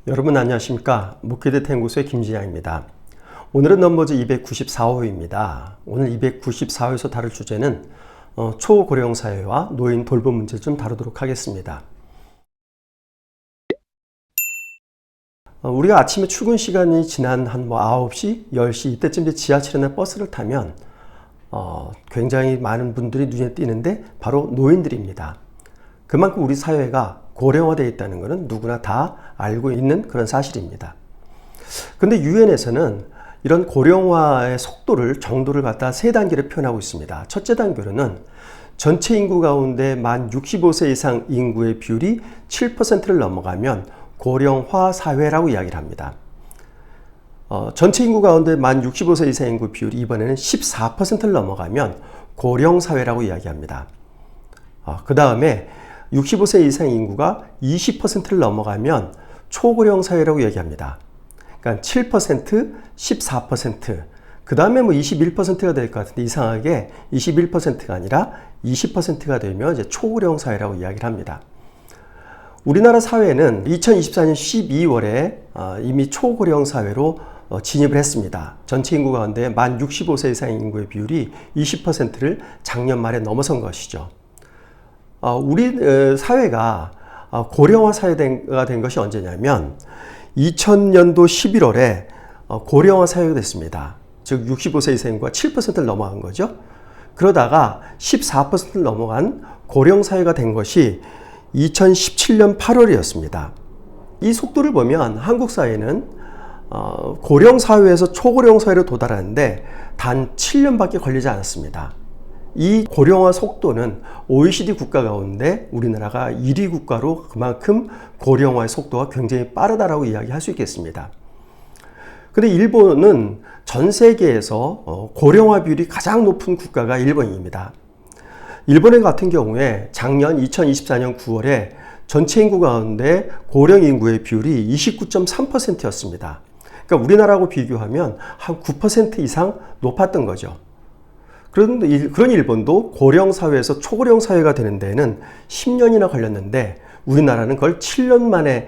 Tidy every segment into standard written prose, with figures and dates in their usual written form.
여러분 안녕하십니까? 목회대타 연구소의 김진양입니다. 오늘은 넘버즈 294호입니다. 오늘 294호에서 다룰 주제는 초고령 사회와 노인 돌봄 문제 좀 다루도록 하겠습니다. 우리가 아침에 출근 시간이 지난 한 9시, 10시 이때쯤 지하철이나 버스를 타면 굉장히 많은 분들이 눈에 띄는데 바로 노인들입니다. 그만큼 우리 사회가 고령화되어 있다는 것은 누구나 다 알고 있는 그런 사실입니다. 그런데 유엔에서는 이런 고령화의 속도를, 정도를 갖다 세 단계로 표현하고 있습니다. 첫째 단계로는 전체 인구 가운데 만 65세 이상 인구의 비율이 7%를 넘어가면 고령화 사회라고 이야기를 합니다. 전체 인구 가운데 만 65세 이상 인구 비율이 이번에는 14%를 넘어가면 고령 사회라고 이야기합니다. 그 다음에 65세 이상 인구가 20%를 넘어가면 초고령 사회라고 얘기합니다. 그러니까 7%, 14%, 그 다음에 21%가 될 것 같은데 이상하게 21%가 아니라 20%가 되면 이제 초고령 사회라고 이야기를 합니다. 우리나라 사회는 2024년 12월에 이미 초고령 사회로 진입을 했습니다. 전체 인구 가운데 만 65세 이상 인구의 비율이 20%를 작년 말에 넘어선 것이죠. 우리 사회가 고령화 사회가 된 것이 언제냐면 2000년도 11월에 고령화 사회가 됐습니다. 즉 65세 이상 인구가 7%를 넘어간 거죠. 그러다가 14%를 넘어간 고령 사회가 된 것이 2017년 8월이었습니다. 이 속도를 보면 한국 사회는 고령 사회에서 초고령 사회로 도달하는데 단 7년밖에 걸리지 않았습니다. 이 고령화 속도는 OECD 국가 가운데 우리나라가 1위 국가로 그만큼 고령화의 속도가 굉장히 빠르다라고 이야기할 수 있겠습니다. 근데 일본은 전 세계에서 고령화 비율이 가장 높은 국가가 일본입니다. 일본 같은 경우에 작년 2024년 9월에 전체 인구 가운데 고령 인구의 비율이 29.3%였습니다. 그러니까 우리나라하고 비교하면 한 9% 이상 높았던 거죠. 그런 일본도 고령 사회에서 초고령 사회가 되는 데에는 10년이나 걸렸는데 우리나라는 그걸 7년 만에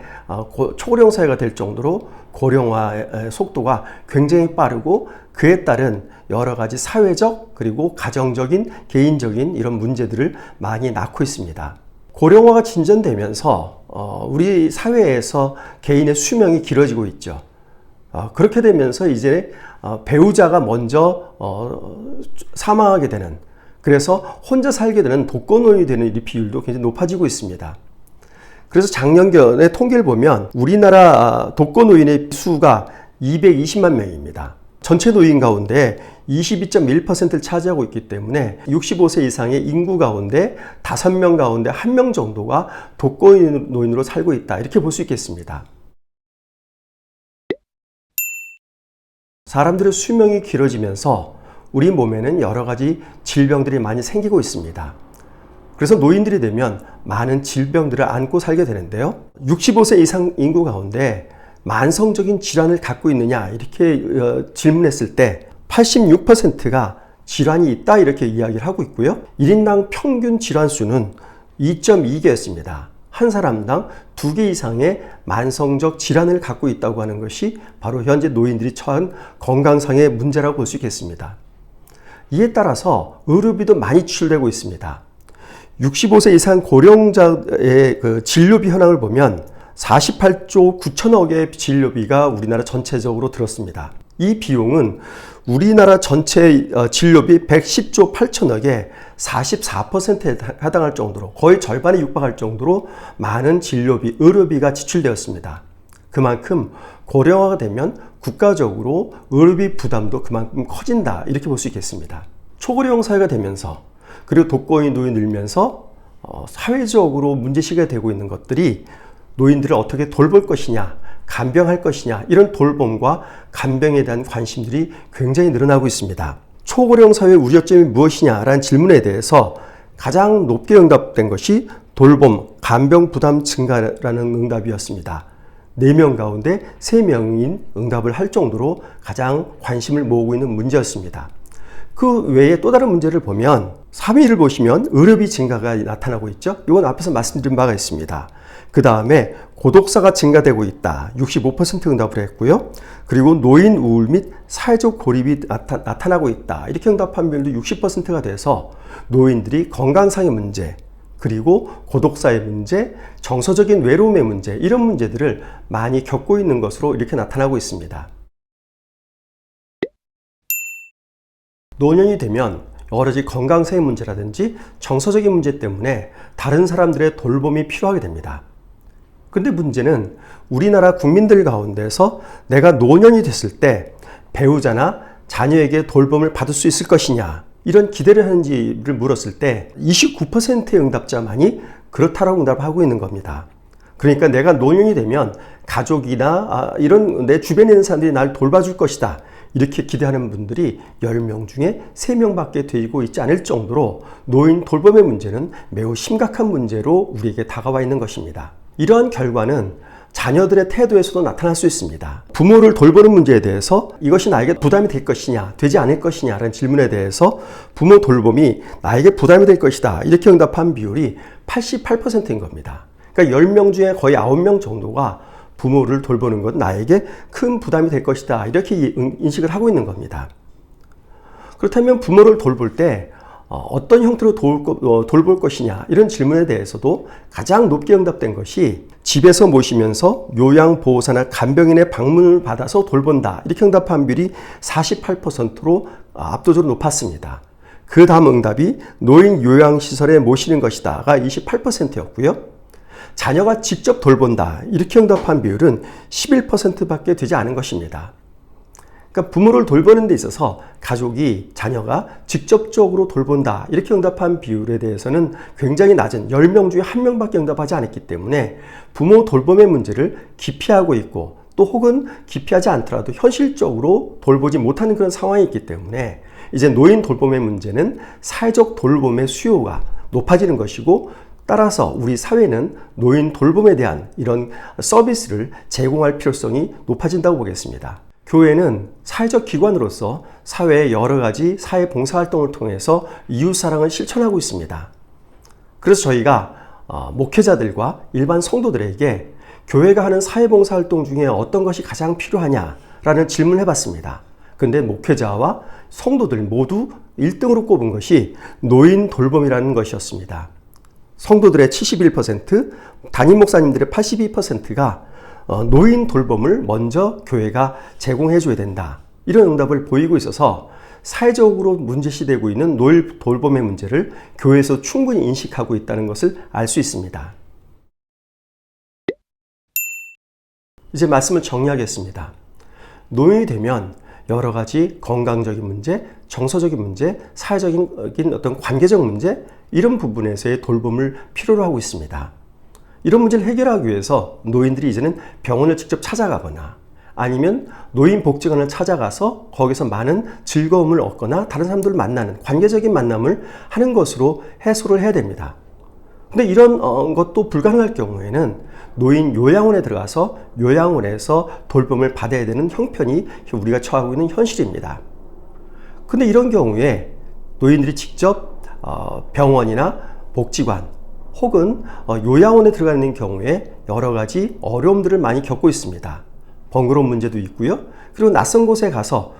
초고령 사회가 될 정도로 고령화의 속도가 굉장히 빠르고 그에 따른 여러 가지 사회적 그리고 가정적인 개인적인 이런 문제들을 많이 낳고 있습니다. 고령화가 진전되면서 우리 사회에서 개인의 수명이 길어지고 있죠. 그렇게 되면서 이제 배우자가 먼저 사망하게 되는, 그래서 혼자 살게 되는 독거노인이 되는 이 비율도 굉장히 높아지고 있습니다. 그래서 작년에 통계를 보면 우리나라 독거노인의 수가 220만 명입니다. 전체 노인 가운데 22.1%를 차지하고 있기 때문에 65세 이상의 인구 가운데 5명 가운데 1명 정도가 독거노인으로 살고 있다, 이렇게 볼 수 있겠습니다. 사람들의 수명이 길어지면서 우리 몸에는 여러 가지 질병들이 많이 생기고 있습니다. 그래서 노인들이 되면 많은 질병들을 안고 살게 되는데요. 65세 이상 인구 가운데 만성적인 질환을 갖고 있느냐, 이렇게 질문했을 때 86%가 질환이 있다, 이렇게 이야기를 하고 있고요. 1인당 평균 질환 수는 2.2개였습니다. 한 사람당 2개 이상의 만성적 질환을 갖고 있다고 하는 것이 바로 현재 노인들이 처한 건강상의 문제라고 볼 수 있겠습니다. 이에 따라서 의료비도 많이 지출되고 있습니다. 65세 이상 고령자의 진료비 현황을 보면 48조 9천억의 진료비가 우리나라 전체적으로 들었습니다. 이 비용은 우리나라 전체 진료비 110조 8천억에 44%에 해당할 정도로, 거의 절반에 육박할 정도로 많은 진료비, 의료비가 지출되었습니다. 그만큼 고령화가 되면 국가적으로 의료비 부담도 그만큼 커진다, 이렇게 볼 수 있겠습니다. 초고령 사회가 되면서 그리고 독거노인 노인이 늘면서 사회적으로 문제시가 되고 있는 것들이 노인들을 어떻게 돌볼 것이냐, 간병할 것이냐, 이런 돌봄과 간병에 대한 관심들이 굉장히 늘어나고 있습니다. 초고령 사회의 우려점이 무엇이냐라는 질문에 대해서 가장 높게 응답된 것이 돌봄, 간병 부담 증가라는 응답이었습니다. 4명 가운데 3명인 응답을 할 정도로 가장 관심을 모으고 있는 문제였습니다. 그 외에 또 다른 문제를 보면 3위를 보시면 의료비 증가가 나타나고 있죠. 이건 앞에서 말씀드린 바가 있습니다. 그 다음에 고독사가 증가되고 있다. 65% 응답을 했고요. 그리고 노인 우울 및 사회적 고립이 나타나고 있다. 이렇게 응답한 비율도 60%가 돼서 노인들이 건강상의 문제, 그리고 고독사의 문제, 정서적인 외로움의 문제, 이런 문제들을 많이 겪고 있는 것으로 이렇게 나타나고 있습니다. 노년이 되면 여러 가지 건강상의 문제라든지 정서적인 문제 때문에 다른 사람들의 돌봄이 필요하게 됩니다. 근데 문제는 우리나라 국민들 가운데서 내가 노년이 됐을 때 배우자나 자녀에게 돌봄을 받을 수 있을 것이냐, 이런 기대를 하는지를 물었을 때 29%의 응답자만이 그렇다라고 응답하고 있는 겁니다. 그러니까 내가 노년이 되면 가족이나 이런 내 주변에 있는 사람들이 날 돌봐줄 것이다, 이렇게 기대하는 분들이 10명 중에 3명밖에 되고 있지 않을 정도로 노인 돌봄의 문제는 매우 심각한 문제로 우리에게 다가와 있는 것입니다. 이러한 결과는 자녀들의 태도에서도 나타날 수 있습니다. 부모를 돌보는 문제에 대해서 이것이 나에게 부담이 될 것이냐, 되지 않을 것이냐라는 질문에 대해서 부모 돌봄이 나에게 부담이 될 것이다, 이렇게 응답한 비율이 88%인 겁니다. 그러니까 10명 중에 거의 9명 정도가 부모를 돌보는 것 나에게 큰 부담이 될 것이다, 이렇게 인식을 하고 있는 겁니다. 그렇다면 부모를 돌볼 때 어떤 형태로 돌볼 것이냐, 이런 질문에 대해서도 가장 높게 응답된 것이 집에서 모시면서 요양보호사나 간병인의 방문을 받아서 돌본다, 이렇게 응답한 비율이 48%로 압도적으로 높았습니다. 그 다음 응답이 노인 요양시설에 모시는 것이다가 28%였고요. 자녀가 직접 돌본다, 이렇게 응답한 비율은 11%밖에 되지 않은 것입니다. 그러니까 부모를 돌보는 데 있어서 가족이, 자녀가 직접적으로 돌본다, 이렇게 응답한 비율에 대해서는 굉장히 낮은 10명 중에 1명밖에 응답하지 않았기 때문에 부모 돌봄의 문제를 기피하고 있고, 또 혹은 기피하지 않더라도 현실적으로 돌보지 못하는 그런 상황이 있기 때문에 이제 노인 돌봄의 문제는 사회적 돌봄의 수요가 높아지는 것이고, 따라서 우리 사회는 노인 돌봄에 대한 이런 서비스를 제공할 필요성이 높아진다고 보겠습니다. 교회는 사회적 기관으로서 사회의 여러 가지 사회 봉사활동을 통해서 이웃사랑을 실천하고 있습니다. 그래서 저희가 목회자들과 일반 성도들에게 교회가 하는 사회봉사활동 중에 어떤 것이 가장 필요하냐라는 질문을 해봤습니다. 근데 목회자와 성도들 모두 1등으로 꼽은 것이 노인 돌봄이라는 것이었습니다. 성도들의 71%, 담임 목사님들의 82%가 노인 돌봄을 먼저 교회가 제공해 줘야 된다, 이런 응답을 보이고 있어서 사회적으로 문제시되고 있는 노인 돌봄의 문제를 교회에서 충분히 인식하고 있다는 것을 알 수 있습니다. 이제 말씀을 정리하겠습니다. 노인이 되면 여러 가지 건강적인 문제, 정서적인 문제, 사회적인 어떤 관계적 문제, 이런 부분에서의 돌봄을 필요로 하고 있습니다. 이런 문제를 해결하기 위해서 노인들이 이제는 병원을 직접 찾아가거나 아니면 노인복지관을 찾아가서 거기서 많은 즐거움을 얻거나 다른 사람들을 만나는 관계적인 만남을 하는 것으로 해소를 해야 됩니다. 근데 이런 것도 불가능할 경우에는 노인 요양원에 들어가서 요양원에서 돌봄을 받아야 되는 형편이 우리가 처하고 있는 현실입니다. 근데 이런 경우에 노인들이 직접 병원이나 복지관 혹은 요양원에 들어가는 경우에 여러 가지 어려움들을 많이 겪고 있습니다. 번거로운 문제도 있고요. 그리고 낯선 곳에 가서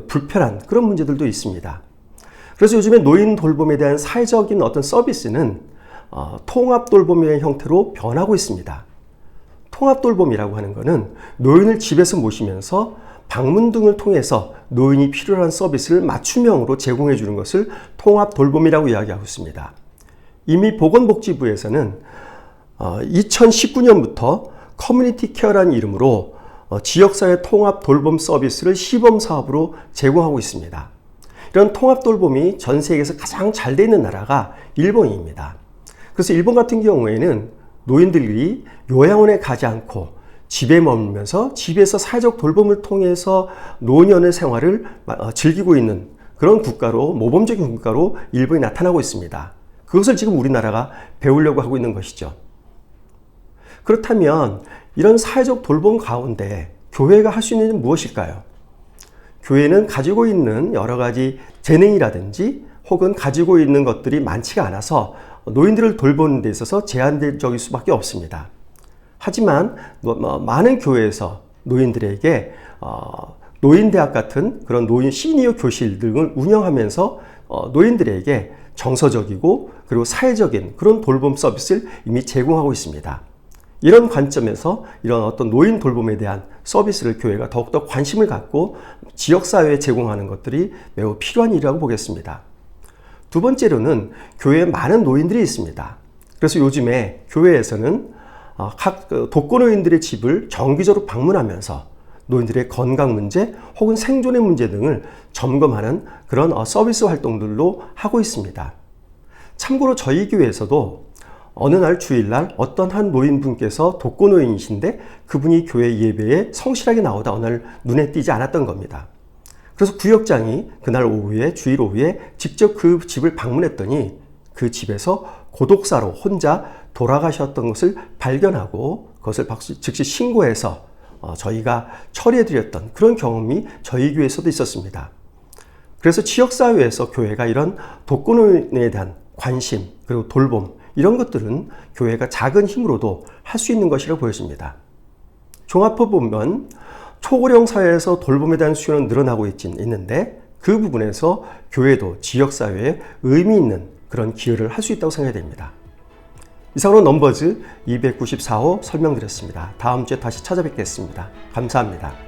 불편한 그런 문제들도 있습니다. 그래서 요즘에 노인 돌봄에 대한 사회적인 어떤 서비스는 통합 돌봄의 형태로 변하고 있습니다. 통합 돌봄이라고 하는 것은 노인을 집에서 모시면서 방문 등을 통해서 노인이 필요한 서비스를 맞춤형으로 제공해 주는 것을 통합 돌봄이라고 이야기하고 있습니다. 이미 보건복지부에서는 2019년부터 커뮤니티 케어라는 이름으로 지역사회 통합 돌봄 서비스를 시범사업으로 제공하고 있습니다. 이런 통합 돌봄이 전 세계에서 가장 잘 되어 있는 나라가 일본입니다. 그래서 일본 같은 경우에는 노인들이 요양원에 가지 않고 집에 머물면서 집에서 사회적 돌봄을 통해서 노년의 생활을 즐기고 있는 그런 국가로, 모범적인 국가로 일본이 나타나고 있습니다. 그것을 지금 우리나라가 배우려고 하고 있는 것이죠. 그렇다면 이런 사회적 돌봄 가운데 교회가 할 수 있는 일은 무엇일까요? 교회는 가지고 있는 여러 가지 재능이라든지 혹은 가지고 있는 것들이 많지가 않아서 노인들을 돌보는 데 있어서 제한적일 수밖에 없습니다. 하지만 많은 교회에서 노인들에게 노인대학 같은 그런 노인 시니어 교실 등을 운영하면서 노인들에게 정서적이고 그리고 사회적인 그런 돌봄 서비스를 이미 제공하고 있습니다. 이런 관점에서 이런 어떤 노인 돌봄에 대한 서비스를 교회가 더욱더 관심을 갖고 지역사회에 제공하는 것들이 매우 필요한 일이라고 보겠습니다. 두 번째로는 교회에 많은 노인들이 있습니다. 그래서 요즘에 교회에서는 각 독거노인들의 집을 정기적으로 방문하면서 노인들의 건강 문제 혹은 생존의 문제 등을 점검하는 그런 서비스 활동들로 하고 있습니다. 참고로 저희 교회에서도 어느 날 주일날 어떤 한 노인분께서 독거노인이신데 그분이 교회 예배에 성실하게 나오다 어느 날 눈에 띄지 않았던 겁니다. 그래서 구역장이 그날 오후에 주일 오후에 직접 그 집을 방문했더니 그 집에서 고독사로 혼자 돌아가셨던 것을 발견하고 그것을 즉시 신고해서 저희가 처리해드렸던 그런 경험이 저희 교회에서도 있었습니다. 그래서 지역사회에서 교회가 이런 독거노인에 대한 관심 그리고 돌봄 이런 것들은 교회가 작은 힘으로도 할 수 있는 것이라고 보여집니다. 종합해보면 초고령 사회에서 돌봄에 대한 수요는 늘어나고 있는데 그 부분에서 교회도 지역사회에 의미 있는 그런 기여를 할 수 있다고 생각이 됩니다. 이상으로 넘버즈 294호 설명드렸습니다. 다음 주에 다시 찾아뵙겠습니다. 감사합니다.